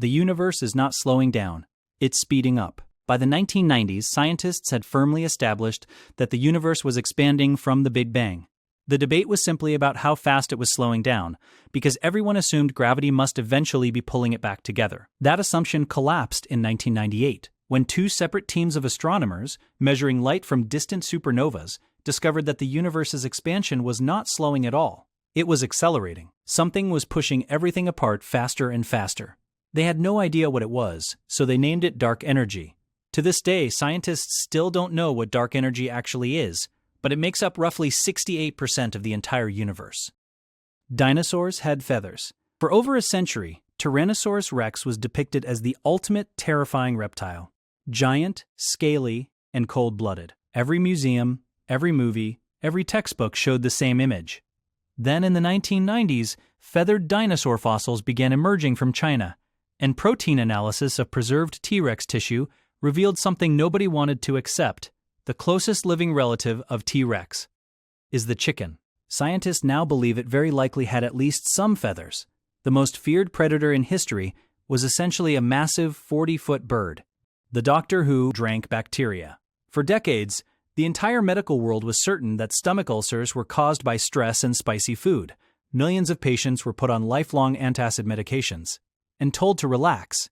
The universe is not slowing down, it's speeding up. By the 1990s, scientists had firmly established that the universe was expanding from the Big Bang. The debate was simply about how fast it was slowing down, because everyone assumed gravity must eventually be pulling it back together. That assumption collapsed in 1998, when two separate teams of astronomers, measuring light from distant supernovas, discovered that the universe's expansion was not slowing at all. It was accelerating. Something was pushing everything apart faster and faster. They had no idea what it was, so they named it dark energy. To this day, scientists still don't know what dark energy actually is, but it makes up roughly 68% of the entire universe. Dinosaurs had feathers. For over a century, Tyrannosaurus rex was depicted as the ultimate terrifying reptile. Giant, scaly, and cold-blooded. Every museum, every movie, every textbook showed the same image. Then in the 1990s, feathered dinosaur fossils began emerging from China, and protein analysis of preserved T-Rex tissue revealed something nobody wanted to accept. The closest living relative of T-Rex is the chicken. Scientists now believe it very likely had at least some feathers. The most feared predator in history was essentially a massive 40-foot bird, the doctor who drank bacteria. For decades, the entire medical world was certain that stomach ulcers were caused by stress and spicy food. Millions of patients were put on lifelong antacid medications and told to relax.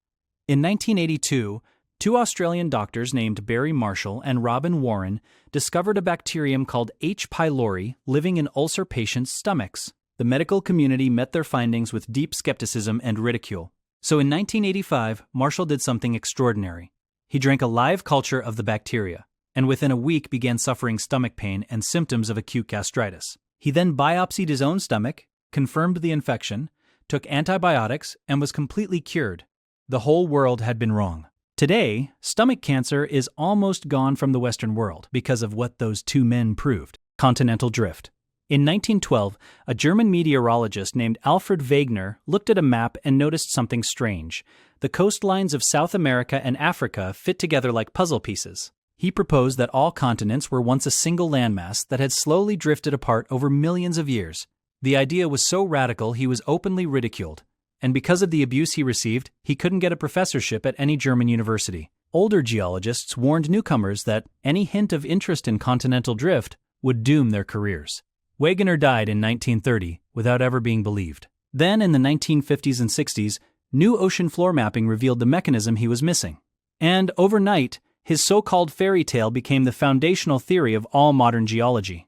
In 1982, two Australian doctors named Barry Marshall and Robin Warren discovered a bacterium called H. pylori living in ulcer patients' stomachs. The medical community met their findings with deep skepticism and ridicule. So in 1985, Marshall did something extraordinary. He drank a live culture of the bacteria, and within a week began suffering stomach pain and symptoms of acute gastritis. He then biopsied his own stomach, confirmed the infection, took antibiotics, and was completely cured. The whole world had been wrong. Today, stomach cancer is almost gone from the Western world because of what those two men proved. Continental drift. In 1912, a German meteorologist named Alfred Wegener looked at a map and noticed something strange. The coastlines of South America and Africa fit together like puzzle pieces. He proposed that all continents were once a single landmass that had slowly drifted apart over millions of years. The idea was so radical he was openly ridiculed, and because of the abuse he received, he couldn't get a professorship at any German university. Older geologists warned newcomers that any hint of interest in continental drift would doom their careers. Wegener died in 1930 without ever being believed. Then, in the 1950s and 60s, new ocean floor mapping revealed the mechanism he was missing. And overnight, his so-called fairy tale became the foundational theory of all modern geology.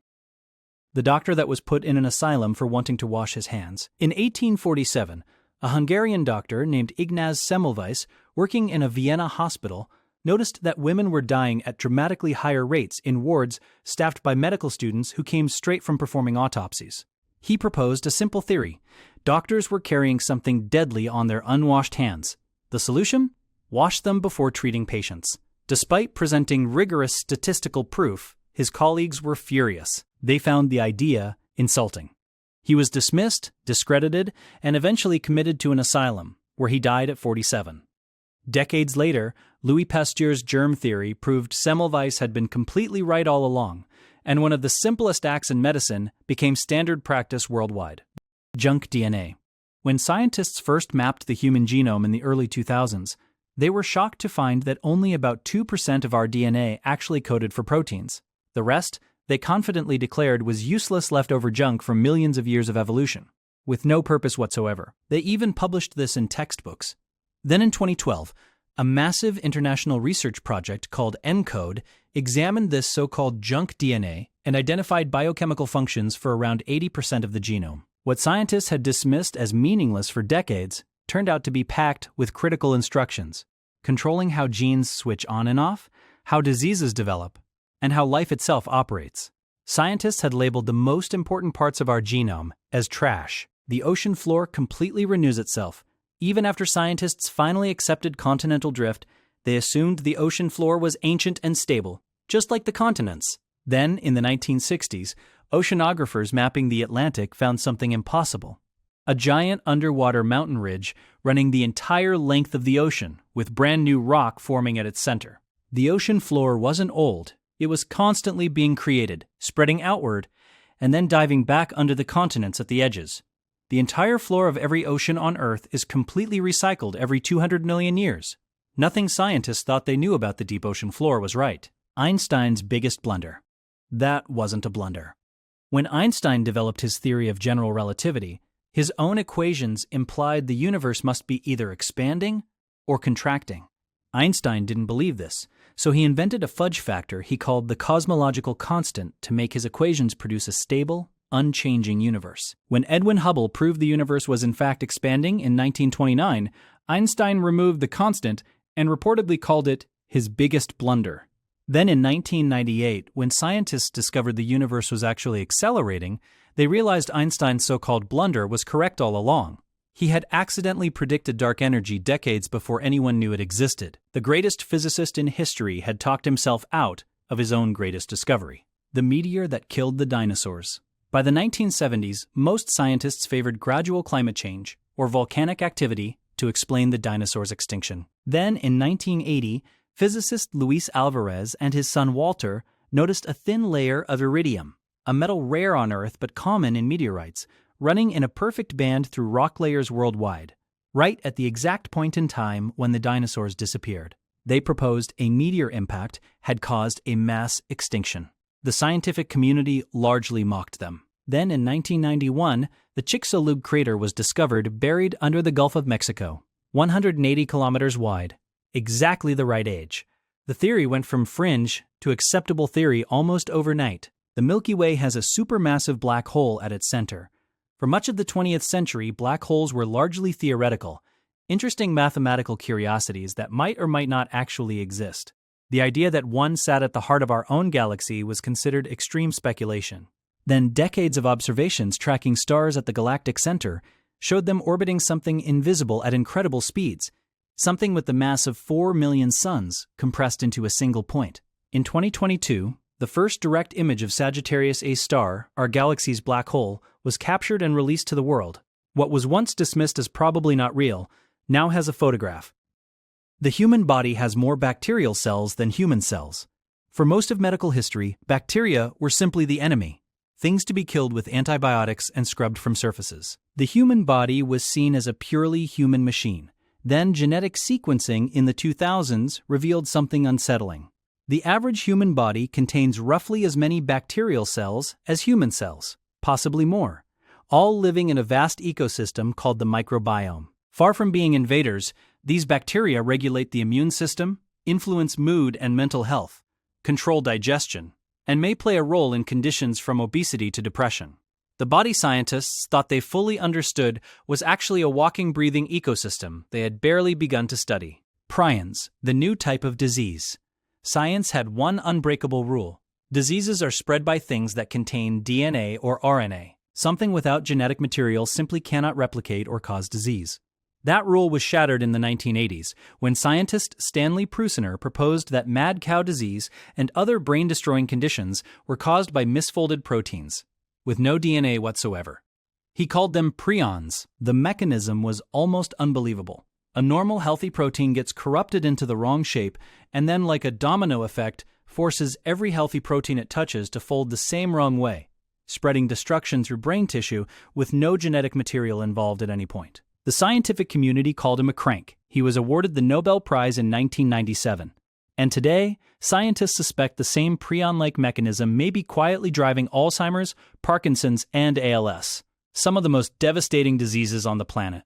The doctor that was put in an asylum for wanting to wash his hands. In 1847, a Hungarian doctor named Ignaz Semmelweis, working in a Vienna hospital, noticed that women were dying at dramatically higher rates in wards staffed by medical students who came straight from performing autopsies. He proposed a simple theory. Doctors were carrying something deadly on their unwashed hands. The solution? Wash them before treating patients. Despite presenting rigorous statistical proof, his colleagues were furious. They found the idea insulting. He was dismissed, discredited, and eventually committed to an asylum, where he died at 47. Decades later, Louis Pasteur's germ theory proved Semmelweis had been completely right all along, and one of the simplest acts in medicine became standard practice worldwide. Junk DNA. When scientists first mapped the human genome in the early 2000s, they were shocked to find that only about 2% of our DNA actually coded for proteins. The rest, they confidently declared, was useless leftover junk from millions of years of evolution, with no purpose whatsoever. They even published this in textbooks. Then in 2012, a massive international research project called ENCODE examined this so-called junk DNA and identified biochemical functions for around 80% of the genome. What scientists had dismissed as meaningless for decades turned out to be packed with critical instructions, controlling how genes switch on and off, how diseases develop, and how life itself operates. Scientists had labeled the most important parts of our genome as trash. The ocean floor completely renews itself. Even after scientists finally accepted continental drift, they assumed the ocean floor was ancient and stable, just like the continents. Then, in the 1960s, oceanographers mapping the Atlantic found something impossible. A giant underwater mountain ridge running the entire length of the ocean, with brand new rock forming at its center. The ocean floor wasn't old. It was constantly being created, spreading outward, and then diving back under the continents at the edges. The entire floor of every ocean on Earth is completely recycled every 200 million years. Nothing scientists thought they knew about the deep ocean floor was right. Einstein's biggest blunder. That wasn't a blunder. When Einstein developed his theory of general relativity, his own equations implied the universe must be either expanding or contracting. Einstein didn't believe this, so he invented a fudge factor he called the cosmological constant to make his equations produce a stable, unchanging universe. When Edwin Hubble proved the universe was in fact expanding in 1929, Einstein removed the constant and reportedly called it his biggest blunder. Then in 1998, when scientists discovered the universe was actually accelerating, they realized Einstein's so-called blunder was correct all along. He had accidentally predicted dark energy decades before anyone knew it existed. The greatest physicist in history had talked himself out of his own greatest discovery, the meteor that killed the dinosaurs. By the 1970s, most scientists favored gradual climate change, or volcanic activity, to explain the dinosaurs' extinction. Then, in 1980, physicist Luis Alvarez and his son Walter noticed a thin layer of iridium, a metal rare on Earth but common in meteorites, running in a perfect band through rock layers worldwide, right at the exact point in time when the dinosaurs disappeared. They proposed a meteor impact had caused a mass extinction. The scientific community largely mocked them. Then in 1991, the Chicxulub crater was discovered buried under the Gulf of Mexico, 180 kilometers wide, exactly the right age. The theory went from fringe to acceptable theory almost overnight. The Milky Way has a supermassive black hole at its center. For much of the 20th century, black holes were largely theoretical, interesting mathematical curiosities that might or might not actually exist. The idea that one sat at the heart of our own galaxy was considered extreme speculation. Then decades of observations tracking stars at the galactic center showed them orbiting something invisible at incredible speeds, something with the mass of 4 million suns compressed into a single point. In 2022, the first direct image of Sagittarius A star, our galaxy's black hole, was captured and released to the world. What was once dismissed as probably not real now has a photograph. The human body has more bacterial cells than human cells. For most of medical history, bacteria were simply the enemy, things to be killed with antibiotics and scrubbed from surfaces. The human body was seen as a purely human machine. Then genetic sequencing in the 2000s revealed something unsettling. The average human body contains roughly as many bacterial cells as human cells, possibly more, all living in a vast ecosystem called the microbiome. Far from being invaders, these bacteria regulate the immune system, influence mood and mental health, control digestion, and may play a role in conditions from obesity to depression. The body scientists thought they fully understood was actually a walking, breathing ecosystem they had barely begun to study. Prions, the new type of disease. Science had one unbreakable rule. Diseases are spread by things that contain DNA or RNA. Something without genetic material simply cannot replicate or cause disease. That rule was shattered in the 1980s when scientist Stanley Prusiner proposed that mad cow disease and other brain-destroying conditions were caused by misfolded proteins, with no DNA whatsoever. He called them prions. The mechanism was almost unbelievable. A normal healthy protein gets corrupted into the wrong shape and then, like a domino effect, forces every healthy protein it touches to fold the same wrong way, spreading destruction through brain tissue with no genetic material involved at any point. The scientific community called him a crank. He was awarded the Nobel Prize in 1997. And today, scientists suspect the same prion-like mechanism may be quietly driving Alzheimer's, Parkinson's, and ALS, some of the most devastating diseases on the planet.